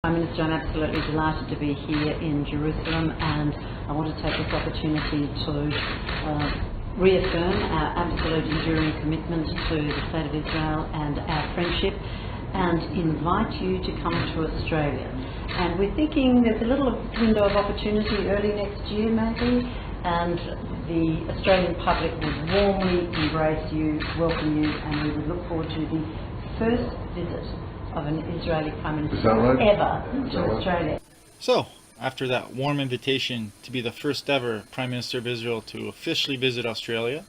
Prime Minister, I'm absolutely delighted to be here in Jerusalem, and I want to take this opportunity to reaffirm our absolute enduring commitment to the State of Israel and our friendship, and invite you to come to Australia. And we're thinking there's a little window of opportunity early next year maybe, and the Australian public would warmly embrace you, welcome you, and we would look forward to the first visit of an Israeli Prime Minister ever to Australia. So, after that warm invitation to be the first ever Prime Minister of Israel to officially visit Australia,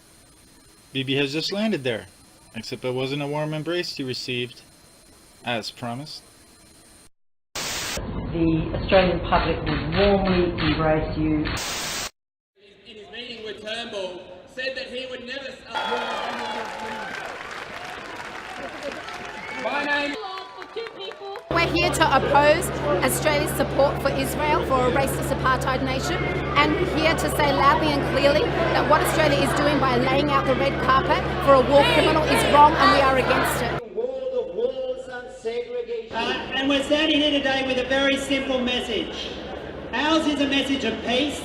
Bibi has just landed there, except it wasn't a warm embrace he received, as promised. The Australian public would warmly embrace you. In his meeting with Turnbull, said that he would never... My name... We're here to oppose Australia's support for Israel, for a racist apartheid nation, and here to say loudly and clearly that what Australia is doing by laying out the red carpet for a war criminal is wrong, and we are against it. And we're standing here today with a very simple message. Ours is a message of peace.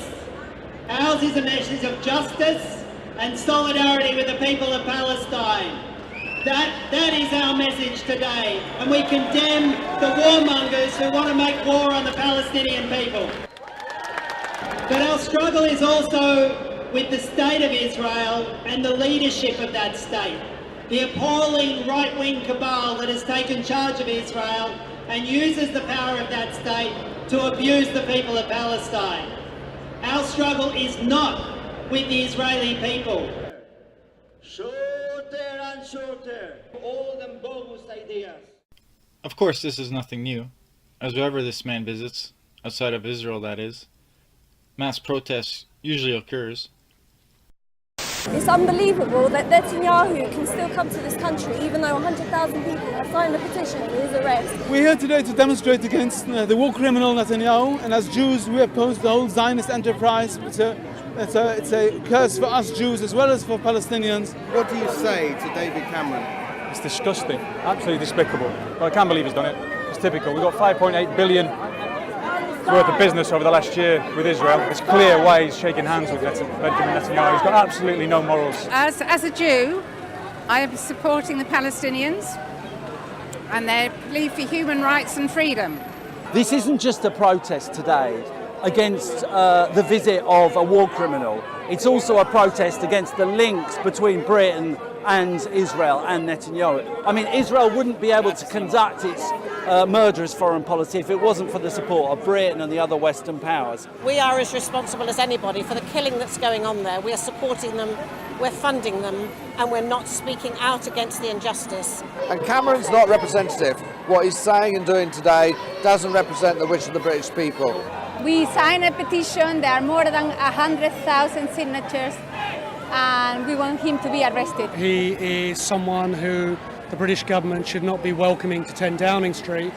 Ours is a message of justice and solidarity with the people of Palestine. That is our message today, and we condemn the warmongers who want to make war on the Palestinian people. But our struggle is also with the state of Israel and the leadership of that state, the appalling right-wing cabal that has taken charge of Israel and uses the power of that state to abuse the people of Palestine. Our struggle is not with the Israeli people. Shorter and shorter, all them bogus ideas. Of course, this is nothing new, as wherever this man visits, outside of Israel that is, mass protests usually occurs. It's unbelievable that Netanyahu can still come to this country even though 100,000 people have signed a petition for his arrest. We're here today to demonstrate against the war criminal Netanyahu, and as Jews we oppose the whole Zionist enterprise. It's a curse for us Jews as well as for Palestinians. What do you say to David Cameron? It's disgusting, absolutely despicable. Well, I can't believe he's done it. It's typical. We've got 5.8 billion worth of business over the last year with Israel. It's clear why he's shaking hands with Benjamin Netanyahu. He's got absolutely no morals. As a Jew, I am supporting the Palestinians and their plea for human rights and freedom. This isn't just a protest today against the visit of a war criminal. It's also a protest against the links between Britain and Israel and Netanyahu. I mean, Israel wouldn't be able to conduct its murderous foreign policy if it wasn't for the support of Britain and the other Western powers. We are as responsible as anybody for the killing that's going on there. We are supporting them, we're funding them, and we're not speaking out against the injustice. And Cameron's not representative. What he's saying and doing today doesn't represent the wish of the British people. We signed a petition, there are more than 100,000 signatures, and we want him to be arrested. He is someone who the British government should not be welcoming to 10 Downing Street,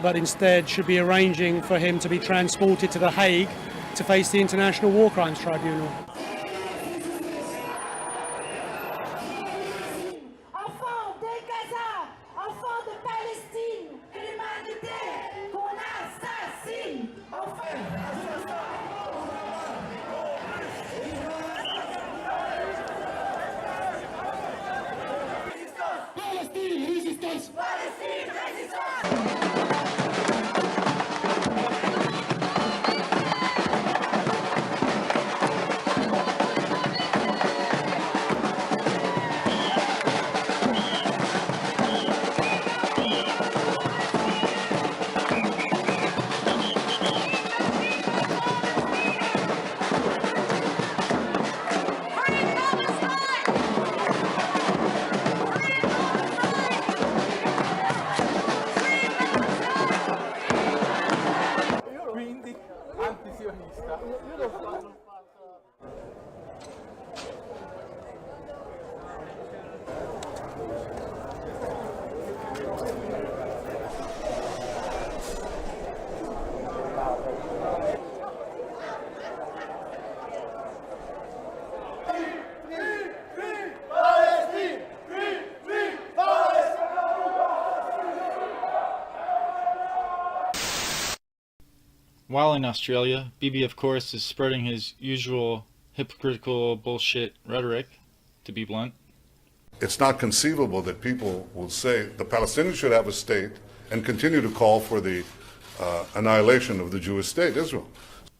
but instead should be arranging for him to be transported to The Hague to face the International War Crimes Tribunal. While in Australia, Bibi, of course, is spreading his usual hypocritical bullshit rhetoric, to be blunt. It's not conceivable that people will say the Palestinians should have a state and continue to call for the annihilation of the Jewish state, Israel.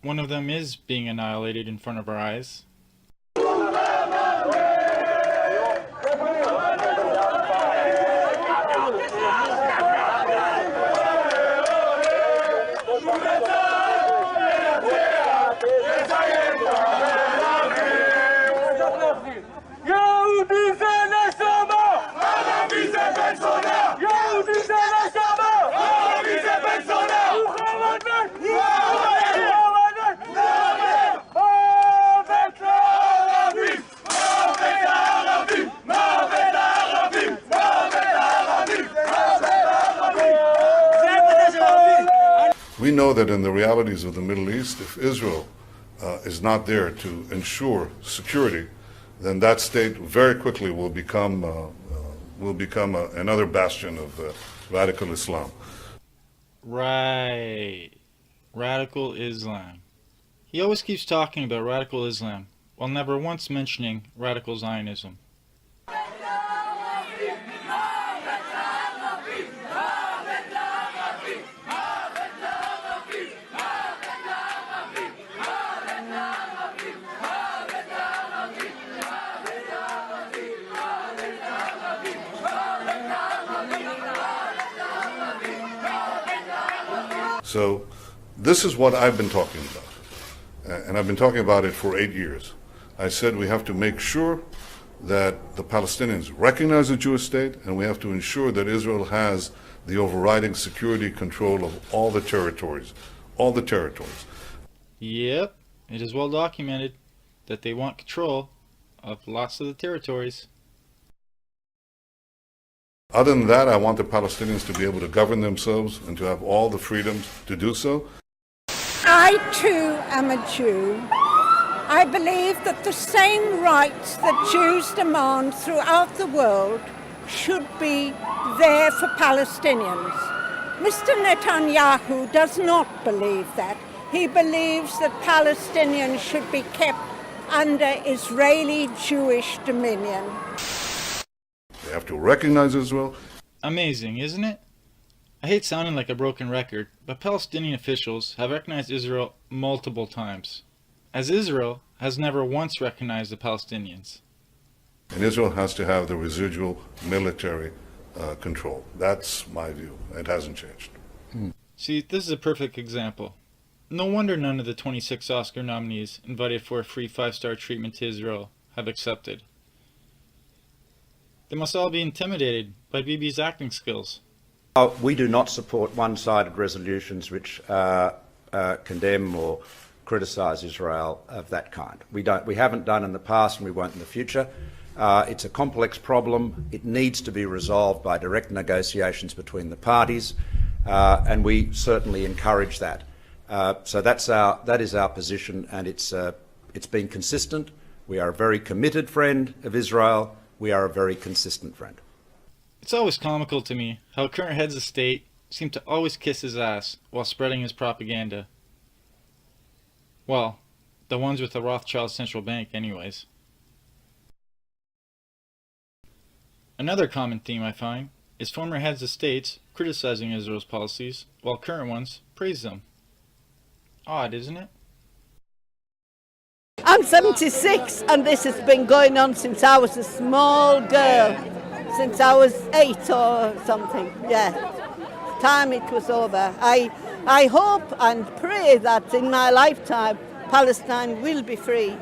One of them is being annihilated in front of our eyes. We know that in the realities of the Middle East, if Israel is not there to ensure security, then that state very quickly will become another bastion of radical Islam. Right. Radical Islam. He always keeps talking about radical Islam, while never once mentioning radical Zionism. So this is what I've been talking about, and I've been talking about it for 8 years. I said we have to make sure that the Palestinians recognize the Jewish state, and we have to ensure that Israel has the overriding security control of all the territories. All the territories. Yep, it is well documented that they want control of lots of the territories. Other than that, I want the Palestinians to be able to govern themselves and to have all the freedoms to do so. I too am a Jew. I believe that the same rights that Jews demand throughout the world should be there for Palestinians. Mr. Netanyahu does not believe that. He believes that Palestinians should be kept under Israeli Jewish dominion. They have to recognize Israel. Amazing, isn't it? I hate sounding like a broken record, but Palestinian officials have recognized Israel multiple times, as Israel has never once recognized the Palestinians. And Israel has to have the residual military control. That's my view. It hasn't changed. See, this is a perfect example. No wonder none of the 26 Oscar nominees invited for a free 5-star treatment to Israel have accepted. They must all be intimidated by Bibi's acting skills. We do not support one-sided resolutions which condemn or criticise Israel of that kind. We haven't done in the past and we won't in the future. It's a complex problem. It needs to be resolved by direct negotiations between the parties, and we certainly encourage that. So that is our position, and it's been consistent. We are a very committed friend of Israel. We are a very consistent friend. It's always comical to me how current heads of state seem to always kiss his ass while spreading his propaganda. Well, the ones with the Rothschild Central Bank anyways. Another common theme I find is former heads of states criticizing Israel's policies while current ones praise them. Odd, isn't it? I'm 76 and this has been going on since I was a small girl, since I was 8 or something, yeah. Time it was over. I hope and pray that in my lifetime Palestine will be free.